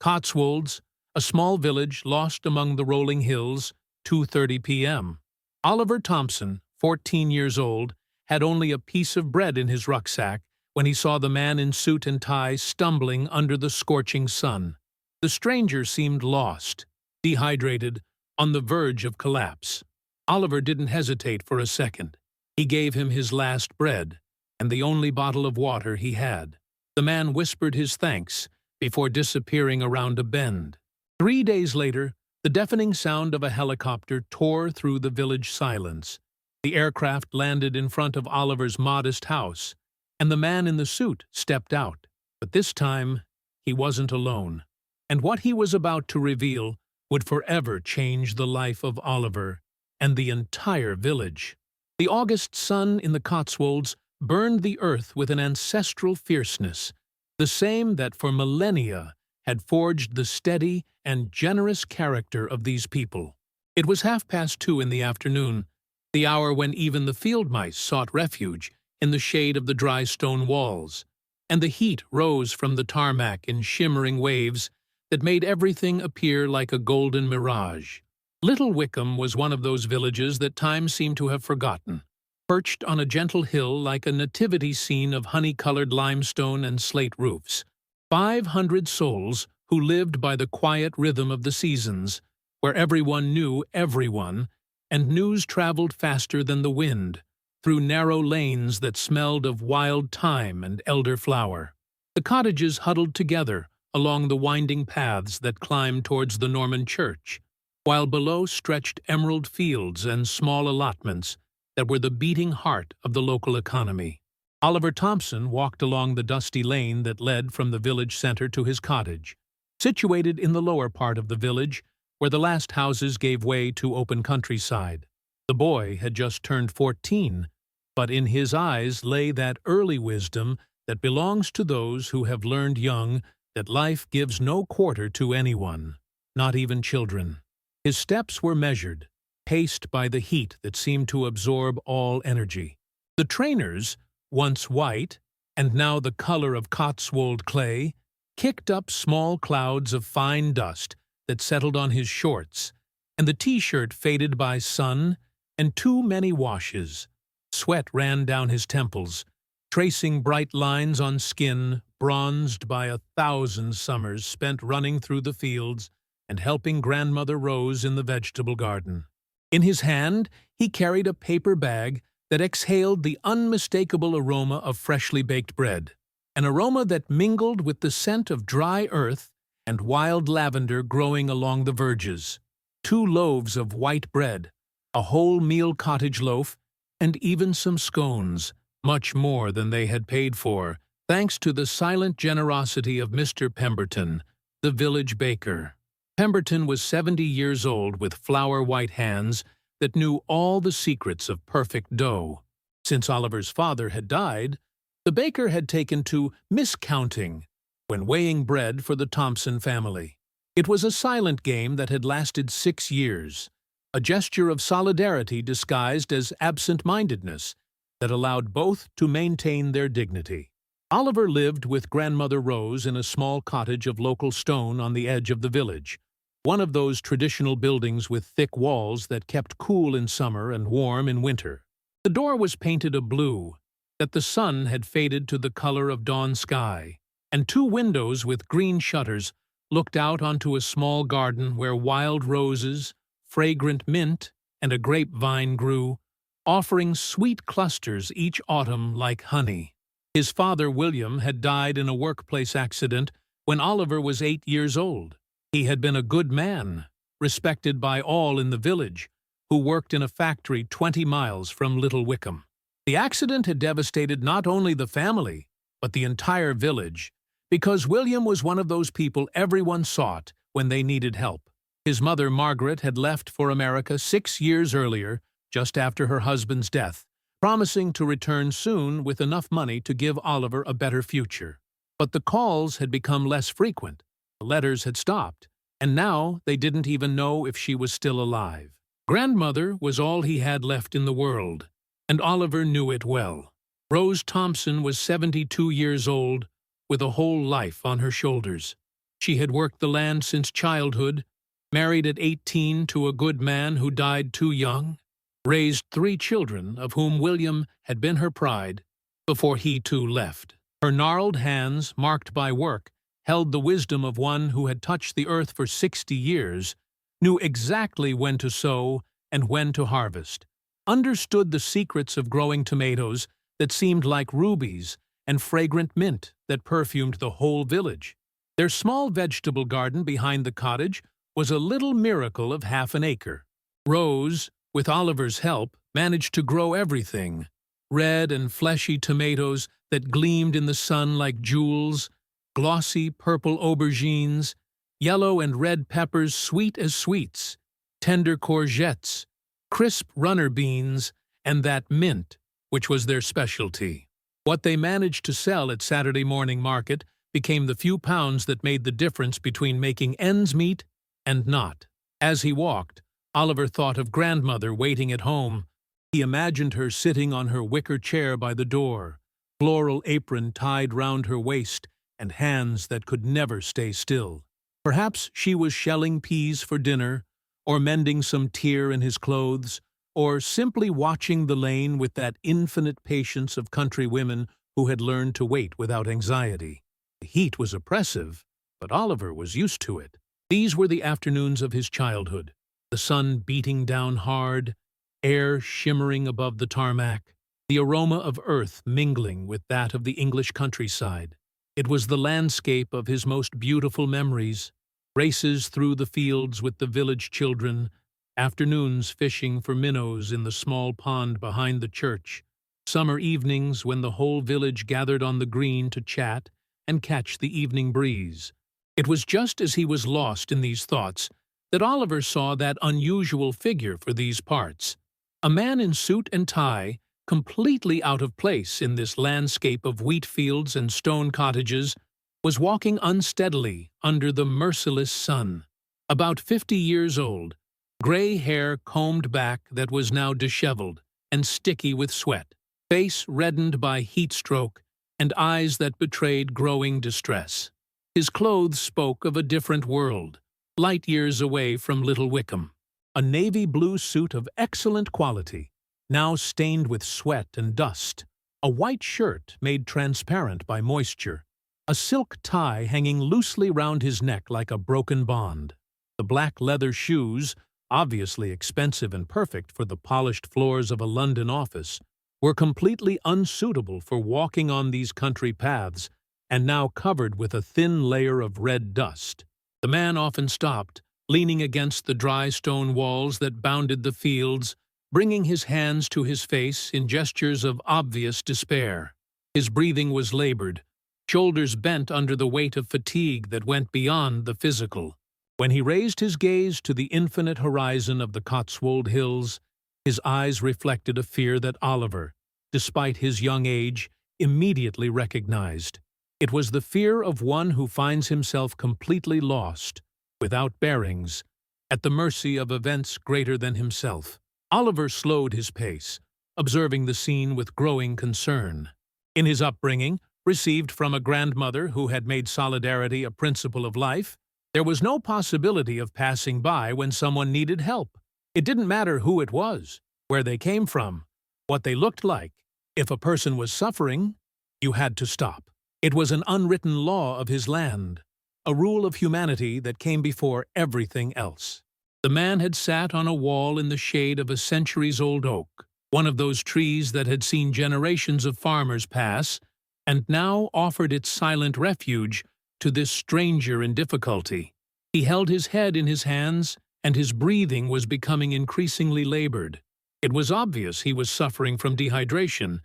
Cotswolds, a small village lost among the rolling hills, 2:30 p.m. Oliver Thompson, 14 years old, had only a piece of bread in his rucksack when he saw the man in suit and tie stumbling under the scorching sun. The stranger seemed lost, dehydrated, on the verge of collapse. Oliver didn't hesitate for a second. He gave him his last bread, and the only bottle of water he had. The man whispered his thanks before disappearing around a bend. 3 days later, the deafening sound of a helicopter tore through the village silence. The aircraft landed in front of Oliver's modest house, and the man in the suit stepped out. But this time, he wasn't alone. And what he was about to reveal would forever change the life of Oliver and the entire village. The August sun in the Cotswolds burned the earth with an ancestral fierceness, the same that for millennia had forged the steady and generous character of these people. It was 2:30 in the afternoon, the hour when even the field mice sought refuge in the shade of the dry stone walls, and the heat rose from the tarmac in shimmering waves that made everything appear like a golden mirage. Little Wickham was one of those villages that time seemed to have forgotten. Perched on a gentle hill like a nativity scene of honey-colored limestone and slate roofs, 500 souls who lived by the quiet rhythm of the seasons, where everyone knew everyone, and news traveled faster than the wind, through narrow lanes that smelled of wild thyme and elderflower. The cottages huddled together along the winding paths that climbed towards the Norman church, while below stretched emerald fields and small allotments that were the beating heart of the local economy. Oliver Thompson walked along the dusty lane that led from the village center to his cottage, situated in the lower part of the village, where the last houses gave way to open countryside. The boy had just turned 14, but in his eyes lay that early wisdom that belongs to those who have learned young that life gives no quarter to anyone, not even children. His steps were measured, paced by the heat that seemed to absorb all energy. The trainers, once white, and now the color of Cotswold clay, kicked up small clouds of fine dust that settled on his shorts, and the t-shirt faded by sun and too many washes. Sweat ran down his temples, tracing bright lines on skin bronzed by 1,000 summers spent running through the fields and helping Grandmother Rose in the vegetable garden. In his hand, he carried a paper bag that exhaled the unmistakable aroma of freshly baked bread, an aroma that mingled with the scent of dry earth and wild lavender growing along the verges. 2 loaves of white bread, a whole-meal cottage loaf, and even some scones, much more than they had paid for, thanks to the silent generosity of Mr. Pemberton, the village baker. Pemberton was 70 years old with flour-white hands that knew all the secrets of perfect dough. Since Oliver's father had died, the baker had taken to miscounting when weighing bread for the Thompson family. It was a silent game that had lasted 6 years, a gesture of solidarity disguised as absent-mindedness that allowed both to maintain their dignity. Oliver lived with Grandmother Rose in a small cottage of local stone on the edge of the village, one of those traditional buildings with thick walls that kept cool in summer and warm in winter. The door was painted a blue, that the sun had faded to the color of dawn sky, and 2 windows with green shutters looked out onto a small garden where wild roses, fragrant mint, and a grapevine grew, offering sweet clusters each autumn like honey. His father, William, had died in a workplace accident when Oliver was 8 years old. He had been a good man, respected by all in the village, who worked in a factory 20 miles from Little Wickham. The accident had devastated not only the family, but the entire village, because William was one of those people everyone sought when they needed help. His mother, Margaret, had left for America 6 years earlier, just after her husband's death, promising to return soon with enough money to give Oliver a better future. But the calls had become less frequent. The letters had stopped, and now they didn't even know if she was still alive. Grandmother was all he had left in the world, and Oliver knew it well. Rose Thompson was 72 years old, with a whole life on her shoulders. She had worked the land since childhood, married at 18 to a good man who died too young, raised 3 children, of whom William had been her pride, before he too left. Her gnarled hands, marked by work, held the wisdom of one who had touched the earth for 60 years, knew exactly when to sow and when to harvest, understood the secrets of growing tomatoes that seemed like rubies and fragrant mint that perfumed the whole village. Their small vegetable garden behind the cottage was a little miracle of half an acre. Rose, with Oliver's help, managed to grow everything: red and fleshy tomatoes that gleamed in the sun like jewels, glossy purple aubergines, yellow and red peppers sweet as sweets, tender courgettes, crisp runner beans, and that mint, which was their specialty. What they managed to sell at Saturday morning market became the few pounds that made the difference between making ends meet and not. As he walked, Oliver thought of grandmother waiting at home. He imagined her sitting on her wicker chair by the door, floral apron tied round her waist, and hands that could never stay still. Perhaps she was shelling peas for dinner, or mending some tear in his clothes, or simply watching the lane with that infinite patience of country women who had learned to wait without anxiety. The heat was oppressive, but Oliver was used to it. These were the afternoons of his childhood, the sun beating down hard, air shimmering above the tarmac, the aroma of earth mingling with that of the English countryside. It was the landscape of his most beautiful memories: races through the fields with the village children, afternoons fishing for minnows in the small pond behind the church, summer evenings when the whole village gathered on the green to chat and catch the evening breeze. It was just as he was lost in these thoughts that Oliver saw that unusual figure for these parts. A man in suit and tie, completely out of place in this landscape of wheat fields and stone cottages, was walking unsteadily under the merciless sun. About 50 years old, gray hair combed back that was now disheveled and sticky with sweat, face reddened by heat stroke, and eyes that betrayed growing distress. His clothes spoke of a different world, light years away from Little Wickham. A navy blue suit of excellent quality, now stained with sweat and dust, a white shirt made transparent by moisture, a silk tie hanging loosely round his neck like a broken bond. The black leather shoes, obviously expensive and perfect for the polished floors of a London office, were completely unsuitable for walking on these country paths, and now covered with a thin layer of red dust. The man often stopped, leaning against the dry stone walls that bounded the fields, bringing his hands to his face in gestures of obvious despair. His breathing was labored, shoulders bent under the weight of fatigue that went beyond the physical. When he raised his gaze to the infinite horizon of the Cotswold hills, his eyes reflected a fear that Oliver, despite his young age, immediately recognized. It was the fear of one who finds himself completely lost, without bearings, at the mercy of events greater than himself. Oliver slowed his pace, observing the scene with growing concern. In his upbringing, received from a grandmother who had made solidarity a principle of life, there was no possibility of passing by when someone needed help. It didn't matter who it was, where they came from, what they looked like. If a person was suffering, you had to stop. It was an unwritten law of his land, a rule of humanity that came before everything else. The man had sat on a wall in the shade of a centuries-old oak, one of those trees that had seen generations of farmers pass, and now offered its silent refuge to this stranger in difficulty. He held his head in his hands, and his breathing was becoming increasingly labored. It was obvious he was suffering from dehydration,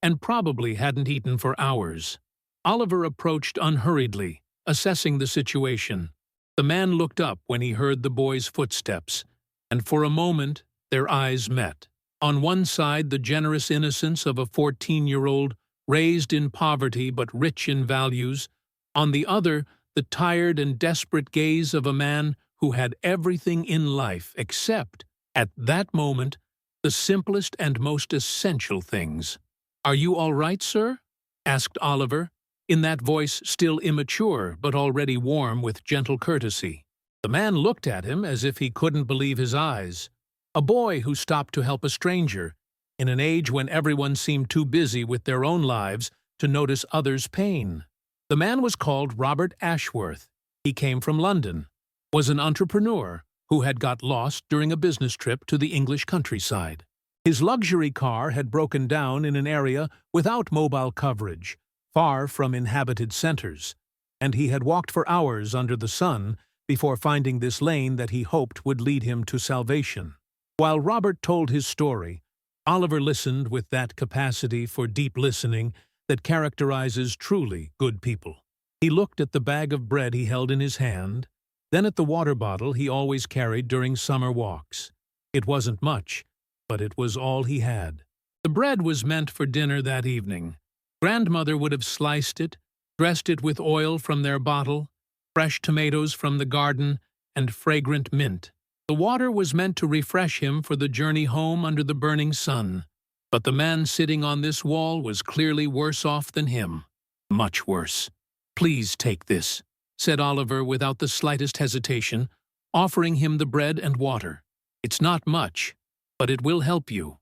and probably hadn't eaten for hours. Oliver approached unhurriedly, assessing the situation. The man looked up when he heard the boy's footsteps, and for a moment their eyes met. On one side, the generous innocence of a 14-year-old raised in poverty but rich in values. On the other, the tired and desperate gaze of a man who had everything in life except, at that moment, the simplest and most essential things. "Are you all right, sir?" asked Oliver, in that voice still immature but already warm with gentle courtesy. The man looked at him as if he couldn't believe his eyes. A boy who stopped to help a stranger, in an age when everyone seemed too busy with their own lives to notice others' pain. The man was called Robert Ashworth. He came from London, was an entrepreneur who had got lost during a business trip to the English countryside. His luxury car had broken down in an area without mobile coverage, far from inhabited centers, and he had walked for hours under the sun before finding this lane that he hoped would lead him to salvation. While Robert told his story, Oliver listened with that capacity for deep listening that characterizes truly good people. He looked at the bag of bread he held in his hand, then at the water bottle he always carried during summer walks. It wasn't much, but it was all he had. The bread was meant for dinner that evening. Grandmother would have sliced it, dressed it with oil from their bottle, fresh tomatoes from the garden, and fragrant mint. The water was meant to refresh him for the journey home under the burning sun. But the man sitting on this wall was clearly worse off than him. Much worse. "Please take this," said Oliver without the slightest hesitation, offering him the bread and water. "It's not much, but it will help you."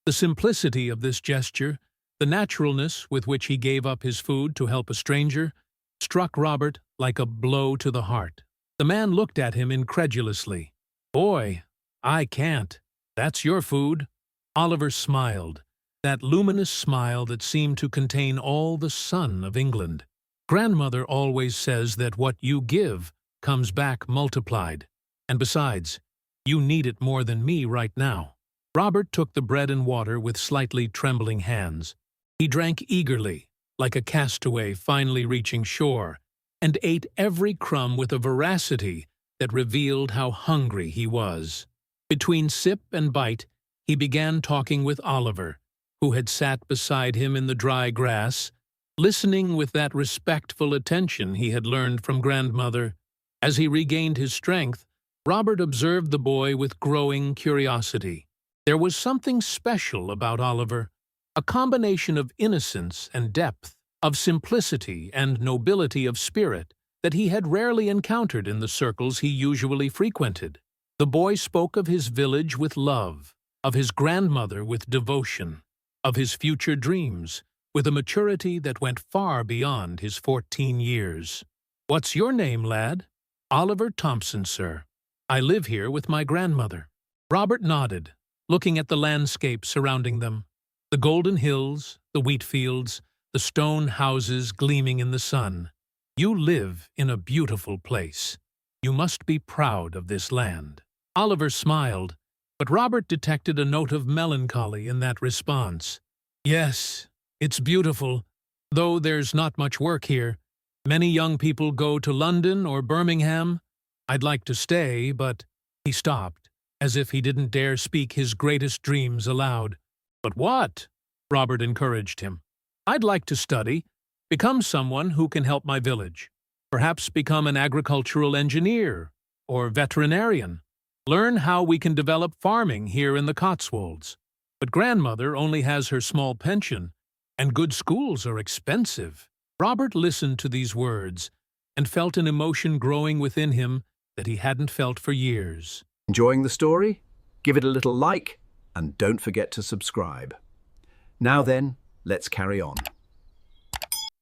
The simplicity of this gesture, the naturalness with which he gave up his food to help a stranger, struck Robert like a blow to the heart. The man looked at him incredulously. "Boy, I can't. That's your food." Oliver smiled, that luminous smile that seemed to contain all the sun of England. "Grandmother always says that what you give comes back multiplied. And besides, you need it more than me right now." Robert took the bread and water with slightly trembling hands. He drank eagerly, like a castaway finally reaching shore, and ate every crumb with a voracity that revealed how hungry he was. Between sip and bite, he began talking with Oliver, who had sat beside him in the dry grass, listening with that respectful attention he had learned from grandmother. As he regained his strength, Robert observed the boy with growing curiosity. There was something special about Oliver, a combination of innocence and depth, of simplicity and nobility of spirit that he had rarely encountered in the circles he usually frequented. The boy spoke of his village with love, of his grandmother with devotion, of his future dreams, with a maturity that went far beyond his 14 years. "What's your name, lad?" "Oliver Thompson, sir. I live here with my grandmother." Robert nodded, looking at the landscape surrounding them, the golden hills, the wheat fields, the stone houses gleaming in the sun. "You live in a beautiful place. You must be proud of this land." Oliver smiled, but Robert detected a note of melancholy in that response. "Yes, it's beautiful, though there's not much work here. Many young people go to London or Birmingham. I'd like to stay, but—" He stopped, as if he didn't dare speak his greatest dreams aloud. "But what?" Robert encouraged him. "I'd like to study, become someone who can help my village. Perhaps become an agricultural engineer or veterinarian. Learn how we can develop farming here in the Cotswolds. But grandmother only has her small pension, and good schools are expensive." Robert listened to these words and felt an emotion growing within him that he hadn't felt for years. Enjoying the story? Give it a little like, and don't forget to subscribe. Now then, let's carry on.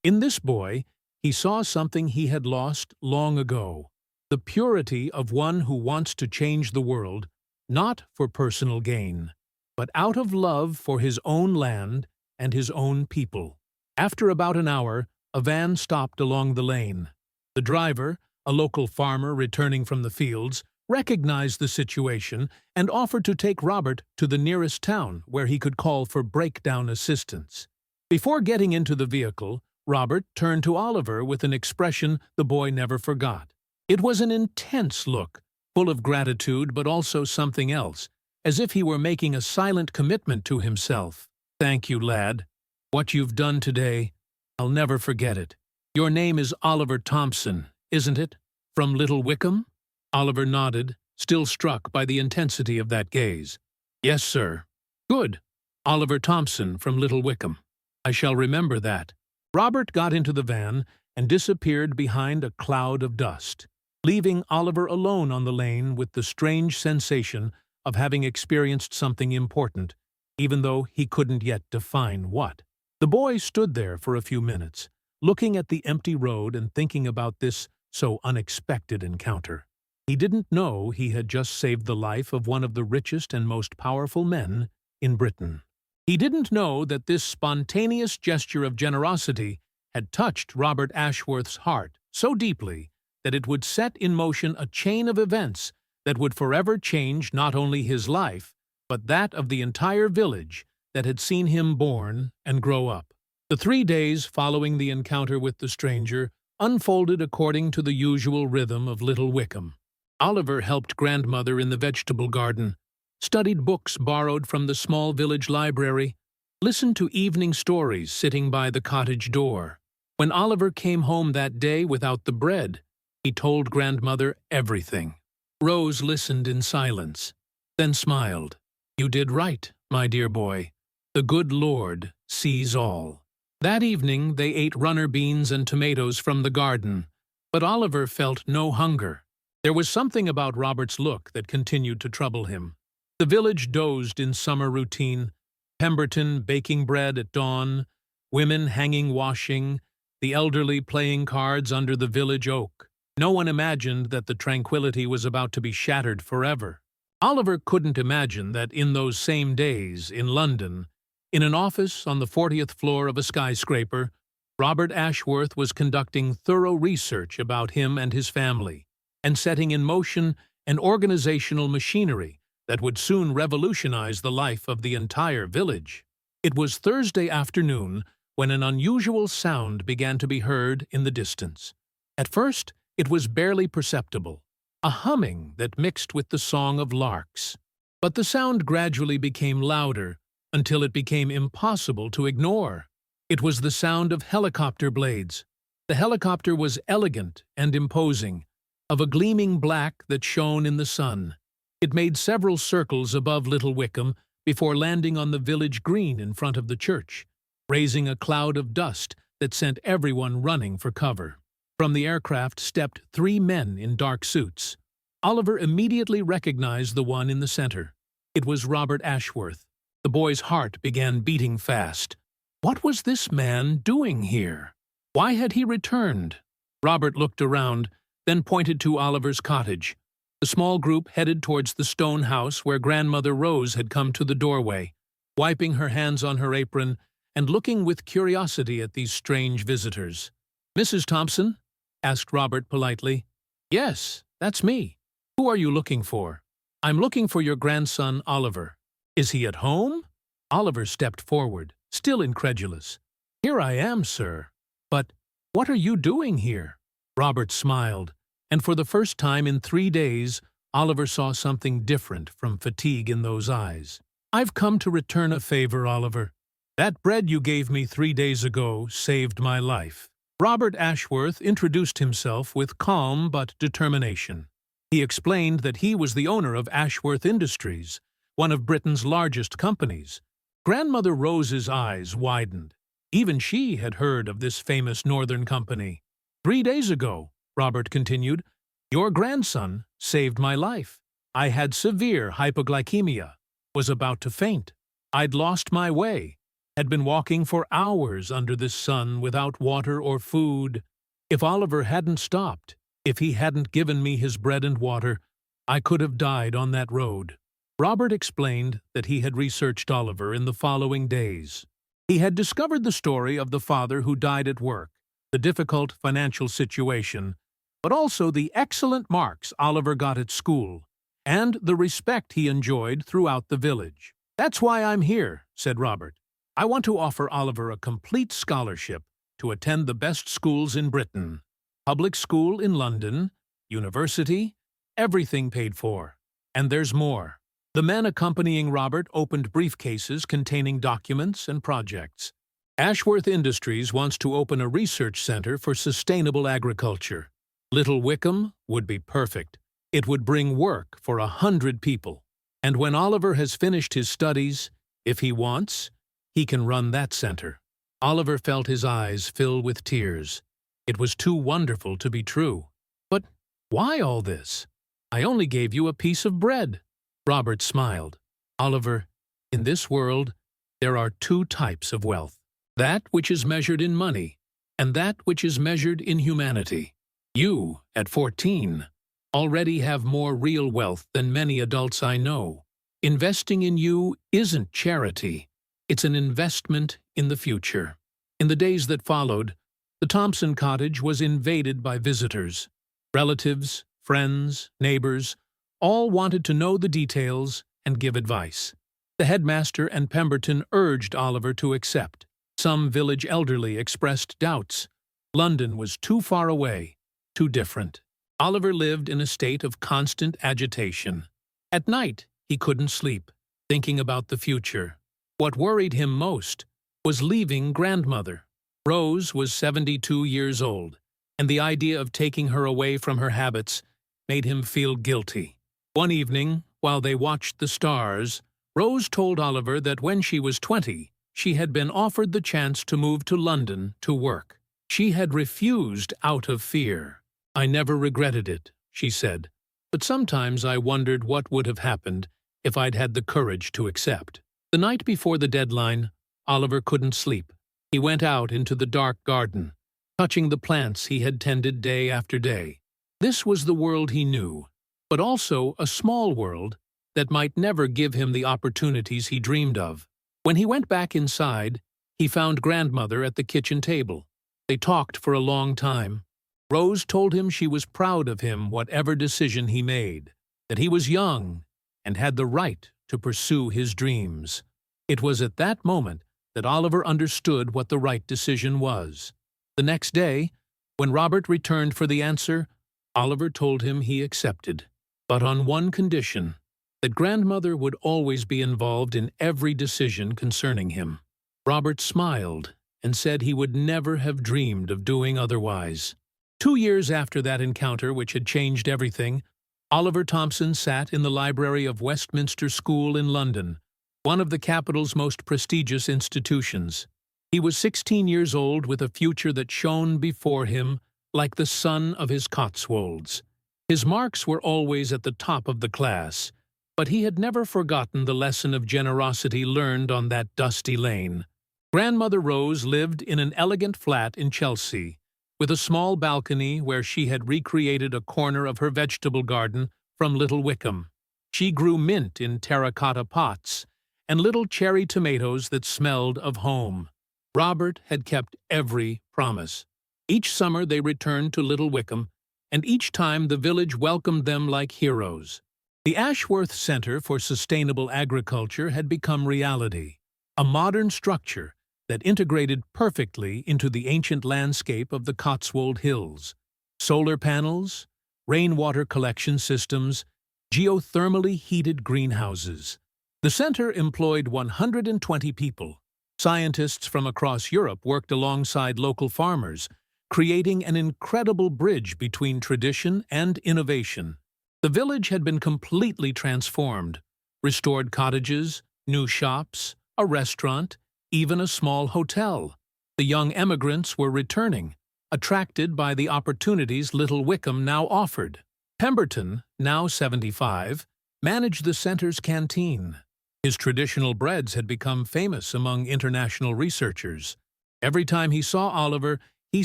In this boy, he saw something he had lost long ago. The purity of one who wants to change the world, not for personal gain, but out of love for his own land and his own people. After about an hour, a van stopped along the lane. The driver, a local farmer returning from the fields, recognized the situation and offered to take Robert to the nearest town where he could call for breakdown assistance. Before getting into the vehicle, Robert turned to Oliver with an expression the boy never forgot. It was an intense look, full of gratitude but also something else, as if he were making a silent commitment to himself. "Thank you, lad. What you've done today, I'll never forget it. Your name is Oliver Thompson, isn't it? From Little Wickham?" Oliver nodded, still struck by the intensity of that gaze. "Yes, sir." "Good. Oliver Thompson from Little Wickham. I shall remember that. Robert got into the van and disappeared behind a cloud of dust, leaving Oliver alone on the lane with the strange sensation of having experienced something important, even though he couldn't yet define what. The boy stood there for a few minutes, looking at the empty road and thinking about this so unexpected encounter. He didn't know he had just saved the life of one of the richest and most powerful men in Britain. He didn't know that this spontaneous gesture of generosity had touched Robert Ashworth's heart so deeply that it would set in motion a chain of events that would forever change not only his life, but that of the entire village that had seen him born and grow up. The 3 days following the encounter with the stranger unfolded according to the usual rhythm of Little Wickham. Oliver helped grandmother in the vegetable garden, studied books borrowed from the small village library, listened to evening stories sitting by the cottage door. When Oliver came home that day without the bread, he told grandmother everything. Rose listened in silence, then smiled. "You did right, my dear boy. The good Lord sees all." That evening they ate runner beans and tomatoes from the garden, but Oliver felt no hunger. There was something about Robert's look that continued to trouble him. The village dozed in summer routine, Pemberton baking bread at dawn, women hanging washing, the elderly playing cards under the village oak. No one imagined that the tranquility was about to be shattered forever. Oliver couldn't imagine that in those same days, in London, in an office on the 40th floor of a skyscraper, Robert Ashworth was conducting thorough research about him and his family, and setting in motion an organizational machinery that would soon revolutionize the life of the entire village. It was Thursday afternoon when an unusual sound began to be heard in the distance. At first, it was barely perceptible, a humming that mixed with the song of larks. But the sound gradually became louder until it became impossible to ignore. It was the sound of helicopter blades. The helicopter was elegant and imposing, of a gleaming black that shone in the sun. It made several circles above Little Wickham before landing on the village green in front of the church, raising a cloud of dust that sent everyone running for cover. From the aircraft stepped 3 men in dark suits. Oliver immediately recognized the one in the center. It was Robert Ashworth. The boy's heart began beating fast. What was this man doing here? Why had he returned? Robert looked around, then pointed to Oliver's cottage. The small group headed towards the stone house where Grandmother Rose had come to the doorway, wiping her hands on her apron and looking with curiosity at these strange visitors. "Mrs. Thompson?" asked Robert politely. "Yes, that's me. Who are you looking for?" "I'm looking for your grandson, Oliver." "Is he at home?" Oliver stepped forward, still incredulous. "Here I am, sir. But what are you doing here?" Robert smiled, and for the first time in 3 days, Oliver saw something different from fatigue in those eyes. "I've come to return a favor, Oliver. That bread you gave me 3 days ago saved my life." Robert Ashworth introduced himself with calm but determination. He explained that he was the owner of Ashworth Industries, one of Britain's largest companies. Grandmother Rose's eyes widened. Even she had heard of this famous northern company. "3 days ago," Robert continued, "your grandson saved my life. I had severe hypoglycemia, was about to faint. I'd lost my way, had been walking for hours under this sun without water or food. If Oliver hadn't stopped, if he hadn't given me his bread and water, I could have died on that road." Robert explained that he had researched Oliver in the following days. He had discovered the story of the father who died at work, the difficult financial situation, but also the excellent marks Oliver got at school, and the respect he enjoyed throughout the village. "That's why I'm here," said Robert. "I want to offer Oliver a complete scholarship to attend the best schools in Britain. Public school in London, university, everything paid for. And there's more." The men accompanying Robert opened briefcases containing documents and projects. Ashworth Industries wants to open a research center for sustainable agriculture. Little Wickham would be perfect. It would bring work for 100 people. And when Oliver has finished his studies, if he wants, he can run that center. Oliver felt his eyes fill with tears. It was too wonderful to be true. But why all this? I only gave you a piece of bread. Robert smiled. Oliver, in this world, there are two types of wealth. That which is measured in money, and that which is measured in humanity. You, at 14, already have more real wealth than many adults I know. Investing in you isn't charity. It's an investment in the future. In the days that followed, the Thompson cottage was invaded by visitors. Relatives, friends, neighbors, all wanted to know the details and give advice. The headmaster and Pemberton urged Oliver to accept. Some village elderly expressed doubts. London was too far away, too different. Oliver lived in a state of constant agitation. At night, he couldn't sleep, thinking about the future. What worried him most was leaving grandmother. Rose was 72 years old, and the idea of taking her away from her habits made him feel guilty. One evening, while they watched the stars, Rose told Oliver that when she was 20, she had been offered the chance to move to London to work. She had refused out of fear. I never regretted it, she said, but sometimes I wondered what would have happened if I'd had the courage to accept. The night before the deadline, Oliver couldn't sleep. He went out into the dark garden, touching the plants he had tended day after day. This was the world he knew, but also a small world that might never give him the opportunities he dreamed of. When he went back inside, he found grandmother at the kitchen table. They talked for a long time. Rose told him she was proud of him whatever decision he made, that he was young and had the right to pursue his dreams. It was at that moment that Oliver understood what the right decision was. The next day, when Robert returned for the answer, Oliver told him he accepted, but on one condition, that grandmother would always be involved in every decision concerning him. Robert smiled and said he would never have dreamed of doing otherwise. 2 years after that encounter which had changed everything, Oliver Thompson sat in the library of Westminster School in London, one of the capital's most prestigious institutions. He was 16 years old with a future that shone before him like the sun of his Cotswolds. His marks were always at the top of the class, but he had never forgotten the lesson of generosity learned on that dusty lane. Grandmother Rose lived in an elegant flat in Chelsea, with a small balcony where she had recreated a corner of her vegetable garden from Little Wickham. She grew mint in terracotta pots and little cherry tomatoes that smelled of home. Robert had kept every promise. Each summer they returned to Little Wickham, and each time the village welcomed them like heroes. The Ashworth Center for Sustainable Agriculture had become reality, a modern structure that integrated perfectly into the ancient landscape of the Cotswold Hills. Solar panels, rainwater collection systems, geothermally heated greenhouses. The center employed 120 people. Scientists from across Europe worked alongside local farmers, creating an incredible bridge between tradition and innovation. The village had been completely transformed. Restored cottages, new shops, a restaurant, even a small hotel. The young emigrants were returning, attracted by the opportunities Little Wickham now offered. Pemberton, now 75, managed the center's canteen. His traditional breads had become famous among international researchers. Every time he saw Oliver, he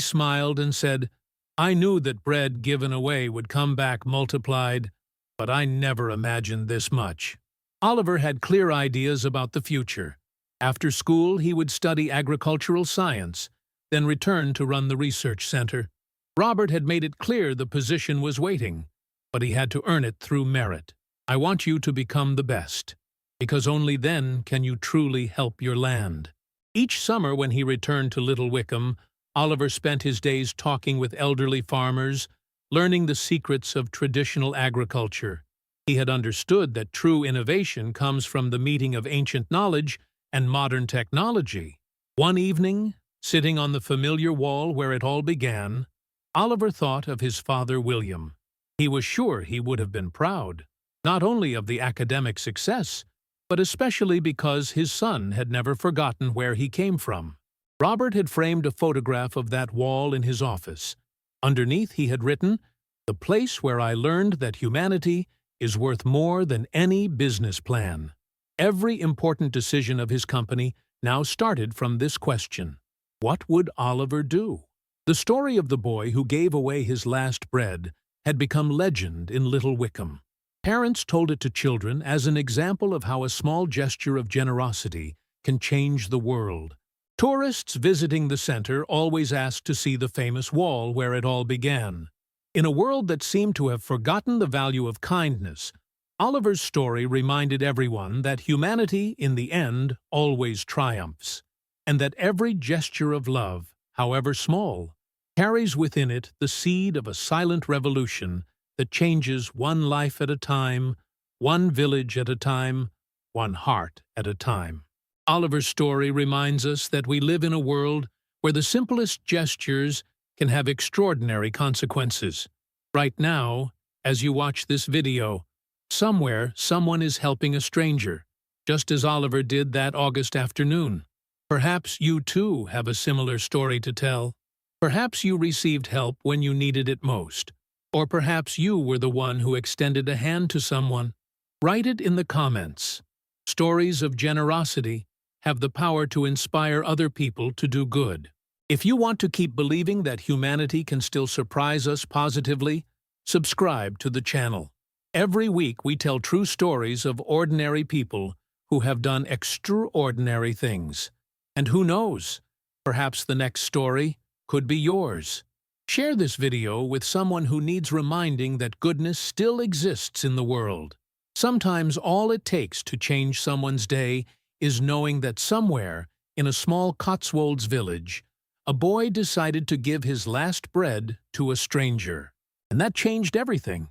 smiled and said, "I knew that bread given away would come back multiplied, but I never imagined this much." Oliver had clear ideas about the future. After school, he would study agricultural science, then return to run the research center. Robert had made it clear the position was waiting, but he had to earn it through merit. "I want you to become the best, because only then can you truly help your land." Each summer when he returned to Little Wickham, Oliver spent his days talking with elderly farmers, learning the secrets of traditional agriculture. He had understood that true innovation comes from the meeting of ancient knowledge and modern technology. One evening, sitting on the familiar wall where it all began, Oliver thought of his father William. He was sure he would have been proud, not only of the academic success, but especially because his son had never forgotten where he came from. Robert had framed a photograph of that wall in his office. Underneath he had written, "The place where I learned that humanity is worth more than any business plan." Every important decision of his company now started from this question: what would Oliver do? The story of the boy who gave away his last bread had become legend in Little Wickham. Parents told it to children as an example of how a small gesture of generosity can change the world. Tourists visiting the center always asked to see the famous wall where it all began. In a world that seemed to have forgotten the value of kindness, Oliver's story reminded everyone that humanity, in the end, always triumphs, and that every gesture of love, however small, carries within it the seed of a silent revolution that changes one life at a time, one village at a time, one heart at a time. Oliver's story reminds us that we live in a world where the simplest gestures can have extraordinary consequences. Right now, as you watch this video, somewhere someone is helping a stranger, just as Oliver did that August afternoon. Perhaps you too have a similar story to tell. Perhaps you received help when you needed it most. Or perhaps you were the one who extended a hand to someone. Write it in the comments. Stories of generosity have the power to inspire other people to do good. If you want to keep believing that humanity can still surprise us positively, subscribe to the channel. Every week we tell true stories of ordinary people who have done extraordinary things. And who knows, perhaps the next story could be yours. Share this video with someone who needs reminding that goodness still exists in the world. Sometimes all it takes to change someone's day is knowing that somewhere, in a small Cotswolds village, a boy decided to give his last bread to a stranger. And that changed everything.